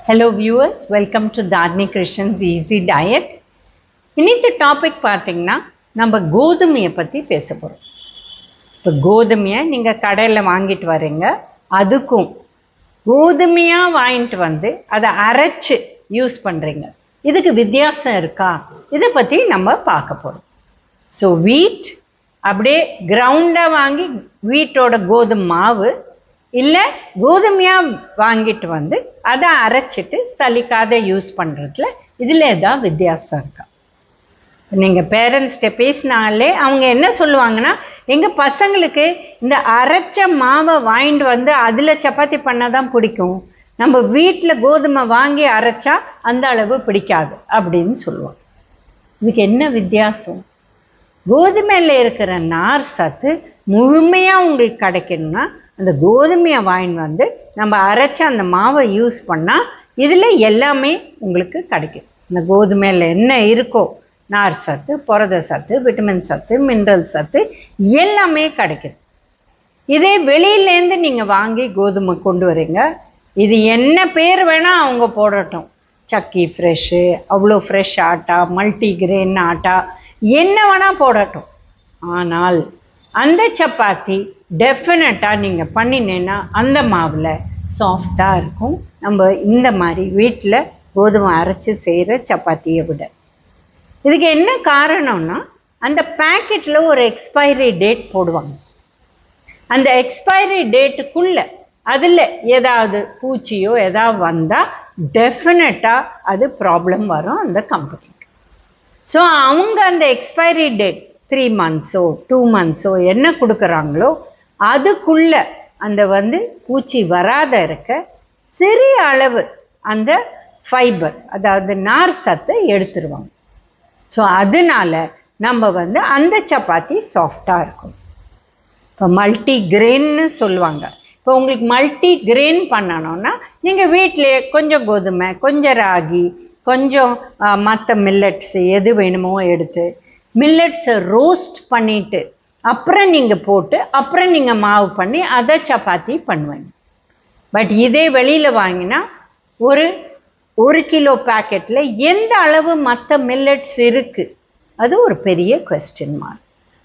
Hello viewers, welcome to Dharni Krishan's Easy Diet. இன்னைக்கு topic பார்த்தீங்கன்னா நம்ம கோதுமையை பற்றி பேச போகிறோம். இப்போ கோதுமையை நீங்கள் கடையில் வாங்கிட்டு வரீங்க, அதுக்கும் கோதுமையாக வாங்கிட்டு வந்து அதை அரைச்சி யூஸ் பண்ணுறீங்க, இதுக்கு வித்தியாசம் இருக்கா? இதை பற்றி நம்ம பார்க்க போகிறோம். ஸோ வீட் அப்படியே கிரவுண்டாக வாங்கி வீட்டோட கோதுமை மாவு, இல்லை கோதுமையாக வாங்கிட்டு வந்து அதை அரைச்சிட்டு சலிக்காத யூஸ் பண்ணுறதுல இதில் ஏதாவது வித்தியாசம் இருக்கா? நீங்கள் பேரண்ட்ஸ்கிட்ட பேசினாலே அவங்க என்ன சொல்லுவாங்கன்னா, எங்கள் பசங்களுக்கு இந்த அரைச்ச மாவை வாங்கிட்டு வந்து அதில் சப்பாத்தி பண்ணால் தான் பிடிக்கும், நம்ம வீட்டில் கோதுமை வாங்கி அரைச்சா அந்த அளவு பிடிக்காது அப்படின்னு சொல்லுவாங்க. இதுக்கு என்ன வித்தியாசம்? கோதுமையில் இருக்கிற நார் சத்து முழுமையாக உங்களுக்கு கிடைக்கணும்னா அந்த கோதுமையை வாங்கிட்டு வந்து நம்ம அரைச்ச அந்த மாவை யூஸ் பண்ணால் இதில் எல்லாமே உங்களுக்கு கிடைக்கும். இந்த கோதுமையில் என்ன இருக்கோ, நார் சத்து, புரத சத்து, விட்டமின் சத்து, மினரல் சத்து எல்லாமே கிடைக்குது. இதே வெளியிலேருந்து நீங்கள் வாங்கி கோதுமை கொண்டு வரீங்க, இது என்ன பேர் வேணால் அவங்க போடட்டும், சக்கி ஃப்ரெஷ்ஷு, அவ்வளோ ஃப்ரெஷ் ஆட்டா, மல்டிகிரெயின் ஆட்டா, என்ன வேணால் போடட்டும், ஆனால் அந்த சப்பாத்தி டெஃபினட்டாக நீங்கள் பண்ணினேன்னா அந்த மாவில் சாஃப்டாக இருக்கும், நம்ம இந்த மாதிரி வீட்டில் கோதுமை அரைச்சி செய்கிற சப்பாத்தியை விட. இதுக்கு என்ன காரணம்னா, அந்த பேக்கெட்டில் ஒரு எக்ஸ்பைரி டேட் போடுவாங்க. அந்த எக்ஸ்பைரி டேட்டுக்குள்ளே அதில் ஏதாவது பூச்சியோ ஏதாவது வந்தால் டெஃபினட்டாக அது ப்ராப்ளம் வரும் அந்த கம்பெனிக்கு. ஸோ அவங்க அந்த எக்ஸ்பைரி டேட் 3 months 2 months என்ன கொடுக்குறாங்களோ அதுக்குள்ளே அந்த பூச்சி வராத இருக்க சிறிய அளவு அந்த ஃபைபர், அதாவது நார் சத்தை எடுத்துருவாங்க. ஸோ அதனால நம்ம அந்த சப்பாத்தி சாஃப்டாக இருக்கும். இப்போ மல்டி கிரெயின்னு சொல்லுவாங்க. இப்போ உங்களுக்கு மல்டி கிரெயின் பண்ணணும்னா நீங்கள் வீட்டிலேயே கொஞ்சம் கோதுமை, கொஞ்சம் ராகி, கொஞ்சம் மற்ற மில்லட்ஸ் எது வேணுமோ எடுத்து மில்லட்ஸை ரோஸ்ட் பண்ணிவிட்டு அப்புறம் நீங்கள் போட்டு அப்புறம் நீங்கள் மாவு பண்ணி அதை சப்பாத்தி பண்ணுவேங்க. பட் இதே வெளியில் வாங்கினா ஒரு கிலோ பேக்கெட்டில் எந்த அளவு மற்ற மில்லட்ஸ் இருக்குது, அது ஒரு பெரிய கொஸ்டின் மார்க்.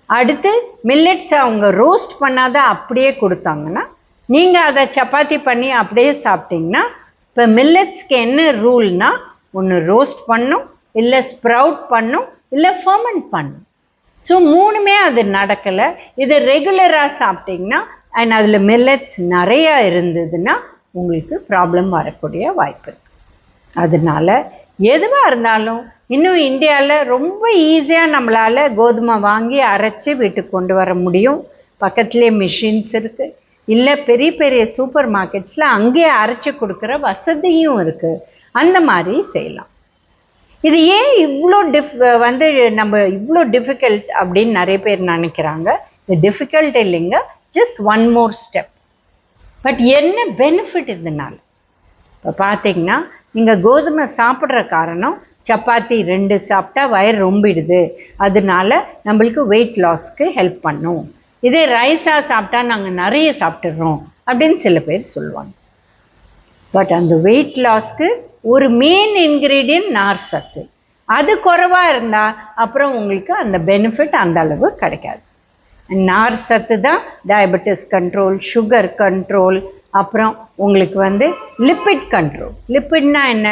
அடுத்து மில்லட்ஸை அவங்க ரோஸ்ட் பண்ணாத அப்படியே கொடுத்தாங்கன்னா நீங்கள் அதை சப்பாத்தி பண்ணி அப்படியே சாப்பிட்டிங்கன்னா, இப்போ மில்லட்ஸ்க்கு என்ன ரூல்னா, ஒன்று ரோஸ்ட் பண்ணும், இல்லை ஸ்ப்ரவுட் பண்ணும், இல்லை ஃபர்மெண்ட் பண்ணும். ஸோ மூணுமே அது நடக்கலை. இது ரெகுலராக சாப்பிட்டிங்கன்னா அண்ட் அதில் மில்லட்ஸ் நிறையா இருந்ததுன்னா உங்களுக்கு ப்ராப்ளம் வரக்கூடிய வாய்ப்பு இருக்குது. அதனால எதுவாக இருந்தாலும் இன்னும் இந்தியாவில் ரொம்ப ஈஸியாக நம்மளால் கோதுமை வாங்கி அரைச்சி வீட்டுக்கு கொண்டு வர முடியும். பக்கத்துலேயே மிஷின்ஸ் இருக்குது, இல்லை பெரிய பெரிய சூப்பர் மார்க்கெட்ஸில் அங்கேயே அரைச்சி கொடுக்குற வசதியும் இருக்குது. அந்த மாதிரி செய்யலாம். இது ஏன் இவ்வளோ நம்ம இவ்வளோ டிஃபிகல்ட் அப்படின்னு நிறைய பேர் நினைக்கிறாங்க. இது டிஃபிகல்ட் இல்லைங்க, just one more step. But என்ன பெனிஃபிட் இதனால்? இப்போ பார்த்தீங்கன்னா, நீங்கள் கோதுமை சாப்பிட்ற காரணம் சப்பாத்தி 2 சாப்பிட்டா வயிறு ரொம்பிடுது, அதனால நம்மளுக்கு வெயிட் லாஸ்க்கு ஹெல்ப் பண்ணும். இதே ரைஸாக சாப்பிட்டா நாங்கள் நிறைய சாப்பிட்டுடுறோம் அப்படின்னு சில பேர் சொல்லுவாங்க. பட் அந்த வெயிட் லாஸ்க்கு ஒரு மெயின் இன்க்ரீடியன்ட் நார் சத்து, அது குறைவாக இருந்தால் அப்புறம் உங்களுக்கு அந்த பெனிஃபிட் அந்த அளவு கிடைக்காது. நார் சத்து தான் டயபெட்டிஸ் கண்ட்ரோல், சுகர் கண்ட்ரோல், அப்புறம் உங்களுக்கு லிப்பிட் கண்ட்ரோல். லிப்பிட்னா என்ன?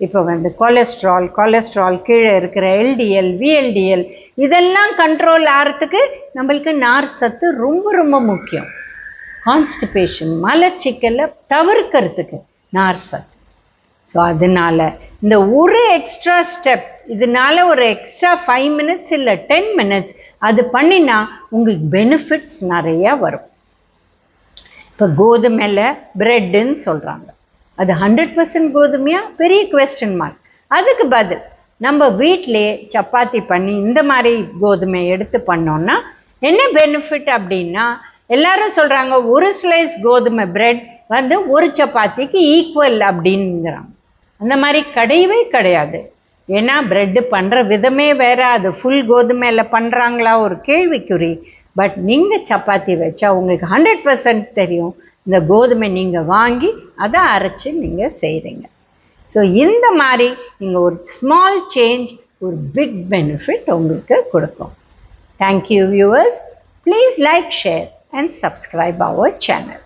இப்போ கொலஸ்ட்ரால் கீழே இருக்கிற LDL, VLDL இதெல்லாம் கண்ட்ரோல் ஆகிறதுக்கு நம்மளுக்கு நார் சத்து ரொம்ப ரொம்ப முக்கியம். கான்ஸ்டிபேஷன், மலச்சிக்கலை தவிர்க்கிறதுக்கு நார் சத்து. ஸோ அதனால் இந்த ஒரு எக்ஸ்ட்ரா ஸ்டெப், இதனால ஒரு எக்ஸ்ட்ரா 5 minutes இல்லை 10 minutes அது பண்ணினா உங்களுக்கு பெனிஃபிட்ஸ் நிறையா வரும். இப்போ கோதுமையில் பிரெட்டுன்னு சொல்கிறாங்க, அது 100% கோதுமையாக? பெரிய குவெஸ்டின் மார்க். அதுக்கு பதில் நம்ம வீட்டிலே சப்பாத்தி பண்ணி இந்த மாதிரி கோதுமையை எடுத்து பண்ணோன்னா என்ன பெனிஃபிட் அப்படின்னா, எல்லாரும் சொல்கிறாங்க ஒரு ஸ்லைஸ் கோதுமை பிரெட் ஒரு சப்பாத்திக்கு ஈக்குவல் அப்படிங்கிறாங்க. அந்த மாதிரி கிடையவே கிடையாது. ஏன்னா பிரெட்டு பண்ணுற விதமே வேறு, அது ஃபுல் கோதுமையில் பண்ணுறாங்களா ஒரு கேள்விக்குறி. பட் நீங்கள் சப்பாத்தி வச்சா உங்களுக்கு 100% தெரியும் இந்த கோதுமை நீங்கள் வாங்கி அதை அரைச்சி நீங்கள் செய்கிறீங்க. ஸோ இந்த மாதிரி நீங்கள் ஒரு ஸ்மால் சேஞ்ச் ஒரு பிக் பெனிஃபிட் உங்களுக்கு கொடுக்கும். Thank you viewers. Please like, share and subscribe our channel.